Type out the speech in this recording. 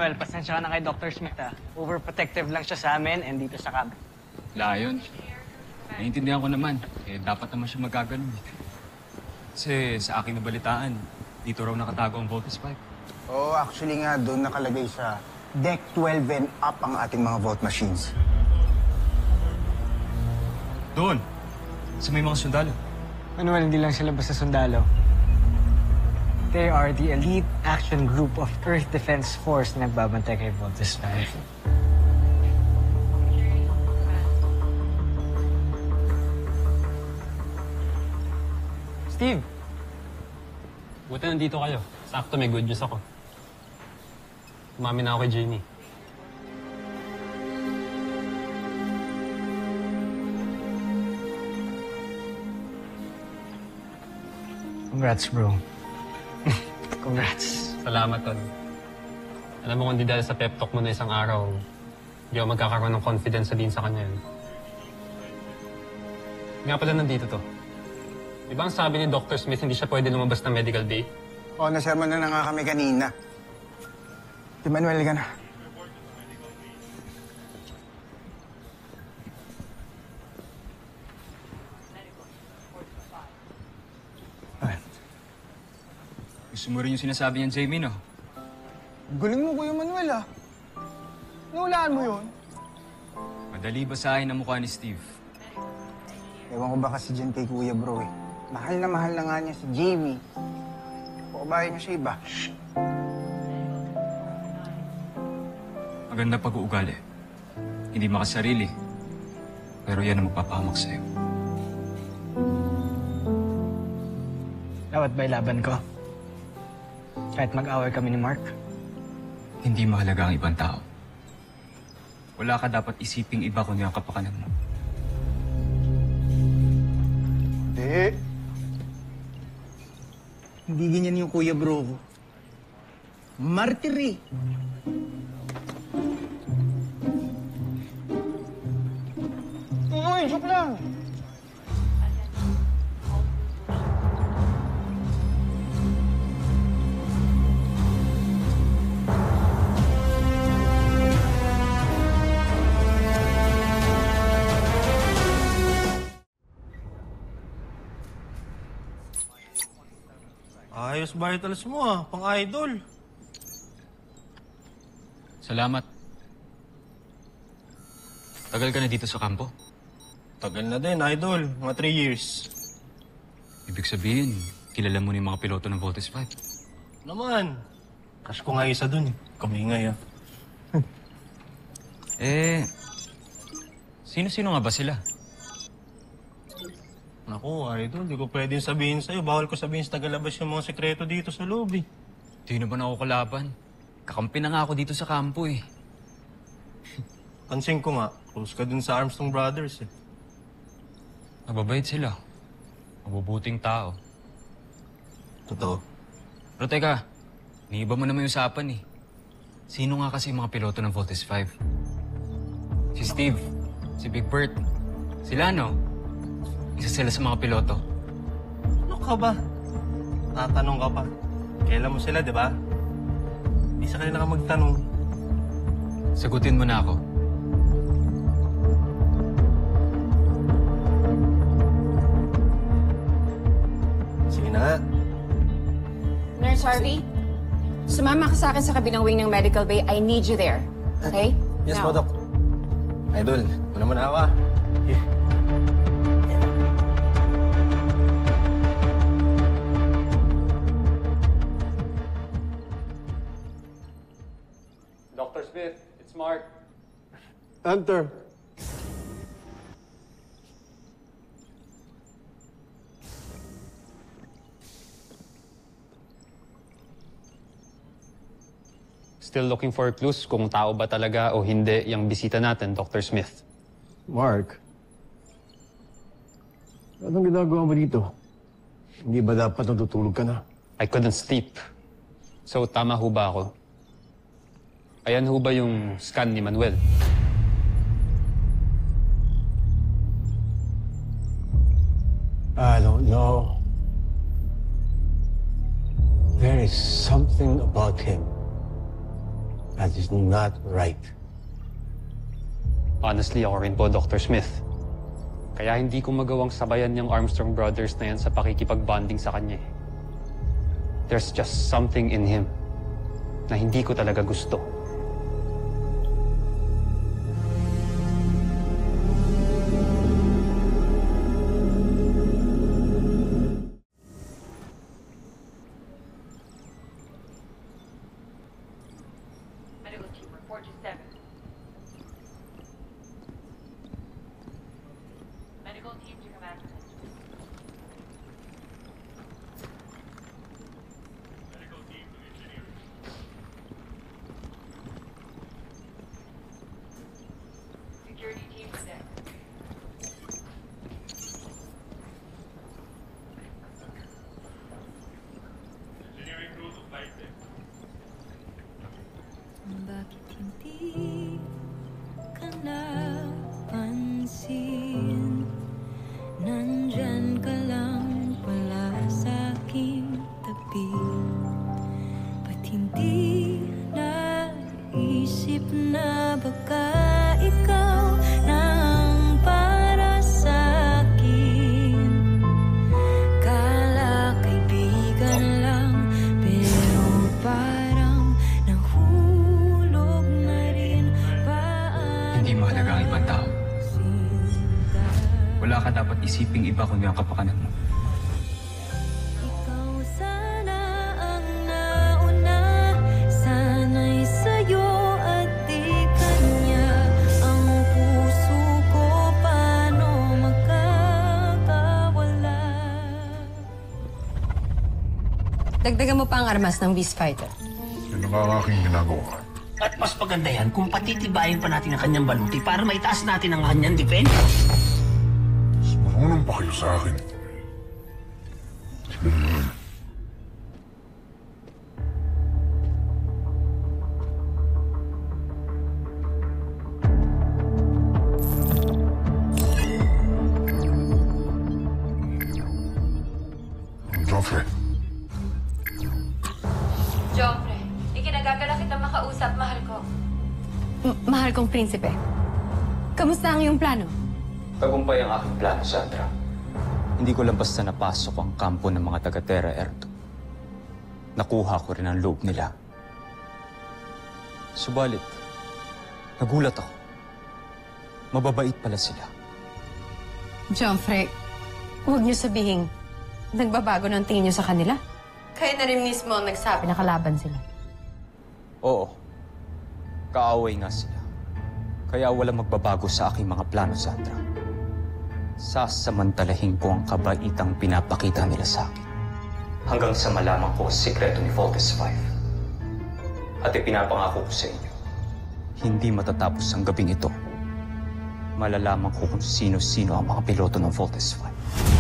Well, pasensya ka na kay Dr. Smith, ah. Overprotective lang siya sa amin and dito sa camp. Wala yun. Naiintindihan ko naman. Dapat naman siya magkaganon. Kasi sa aking nabalitaan, dito raw nakatago ang voltage pipe. Oo, actually nga, doon nakalagay sa deck 12 and up ang ating mga vault machines. Doon! Sa may mga sundalo. Manuel, hindi lang sila basta sundalo. They are the elite action group of Earth Defense Force na nagbabantay kay Voltes 5. Steve! Buti nandito kayo. Sakto, may good news ako. Umamin na ako kay Jamie. Congrats, bro. Congrats. Salamat, Tol. Alam mo, kung di dahil sa pep talk mo na isang araw, hindi ako magkakaroon ng confidence sa din sa kanya yun. Nga pala nandito to. Di ba ang sabi ni Dr. Smith hindi siya pwede lumabas ng medical bay? Oo, naserman na nga kami kanina. Si Manuel, ka na. Gusto mo rin yung sinasabi niyan, Jamie, no? Galing mo, Kuya Manuel, ah. Naulaan mo yun. Madali basahin ang mukha ni Steve. Ewan ko ba kasi dyan kay Kuya, bro, eh. Mahal na nga niya si Jamie. Pakubayan niya sa iba. Maganda pag-uugali. Hindi makasarili. Pero yan ang magpapahamak sa'yo. Dapat ba ilaban ko? Kahit mag-away kami ni Mark? Hindi mahalaga ang ibang tao. Wala ka dapat isiping iba kundi ang kapakanan mo. Hindi. Hindi ganyan yung Kuya Bro ko. Martir eh. Uy, joke lang. Ayos vitals mo ah, pang-idol. Salamat. Tagal ka na dito sa kampo? Tagal na din, idol. Mga 3 years. Ibig sabihin, kilala mo ni mga piloto ng Voltes 5. Naman. Crush ko nga isa dun eh. Kamingay ah. Sino-sino nga ba sila? Naku, idol, di ko pwedeng sabihin sa'yo. Bawal ko sabihin sa tagalabas yung mga sekreto dito sa loob eh. Di na ba na ako kalaban? Kakampi na nga ako dito sa kampo eh. Pansin ko nga, close ka dun sa Armstrong Brothers eh. Mababait sila. Mabubuting tao. Totoo. Pero teka, niiba mo naman yung usapan eh. Sino nga kasi yung mga piloto ng Voltes 5? Si Steve, si Big Bert, sila no? Isa sila sa mga piloto. Ano ka ba? Tatanong ka pa. Kailan mo sila, di ba? Di sa kanila ka magtanong. Sagutin mo na ako. Sige na nga. Nurse Harvey, sumama ka sa akin sa kabilang wing ng medical bay. I need you there. Okay? Yes Now. po, Doc. Idol, wala mo na ako ah. Dr. Smith, it's Mark. Enter. Still looking for clues kung tao ba talaga o hindi yung bisita natin, Dr. Smith. Mark. Anong ginagawa mo dito? Hindi ba dapat natutulog ka na? I couldn't sleep. So, tama ho ba ako? Ayan ho ba yung scan ni Manuel? I don't know. There is something about him That is not right. Honestly, ako rin po, Dr. Smith. Kaya hindi ko magawang sabayan yung Armstrong brothers na yan sa pakikipag-bonding sa kanya. There's just something in him na hindi ko talaga gusto. Medical team, report to 7. Medical team to command. Medical team to engineering. Security team to deck. Engineering crew to flight deck. Bakit hindi ka napansin? Nandyan ka lang pala sa aking tabi. Ba't hindi naisip na baka ikaw nang para sa akin? Kala kaibigan lang, pero parang nahulog na rin ba ang Hindi mahalaga ang ibang tao. sinta? Wala ka dapat isiping iba kundi ang kapakanan mo. Ikaw sana ang nauna, sana'y sa'yo at di kanya. Ang puso ko paano magkakawala? Dagdagan mo pa ang armas ng Beast Fighter. Yun ang aking ginagawa. At mas maganda yan kung patitibayin pa natin ang kanyang baluti para maitaas natin ang kanyang defense. Mas marunong pa kayo sa akin. Joffrey, Joffrey, ikinagagala kita makausap, mahal ko. Mahal kong prinsipe. Kamusta ang iyong plano? Tagumpay ang aking plano, Sandra. Hindi ko lang basta napasok ang kampo ng mga taga-Terra Erdo. Nakuha ko rin ang loob nila. Subalit, nagulat ako. Mababait pala sila. Joffrey, huwag niyo sabihin nagbabago ng tingin niyo sa kanila. Kayo na rin mismo ang nagsabi na kalaban sila. Oo, kaaway nga sila. Kaya walang magbabago sa aking mga plano, Sandra. Sasamantalahin ko ang kabaitang pinapakita nila sa akin. Hanggang sa malaman ko ang sikreto ni Voltes 5. At ipinapangako ko sa inyo, hindi matatapos ang gabing ito. Malalaman ko kung sino-sino ang mga piloto ng Voltes 5.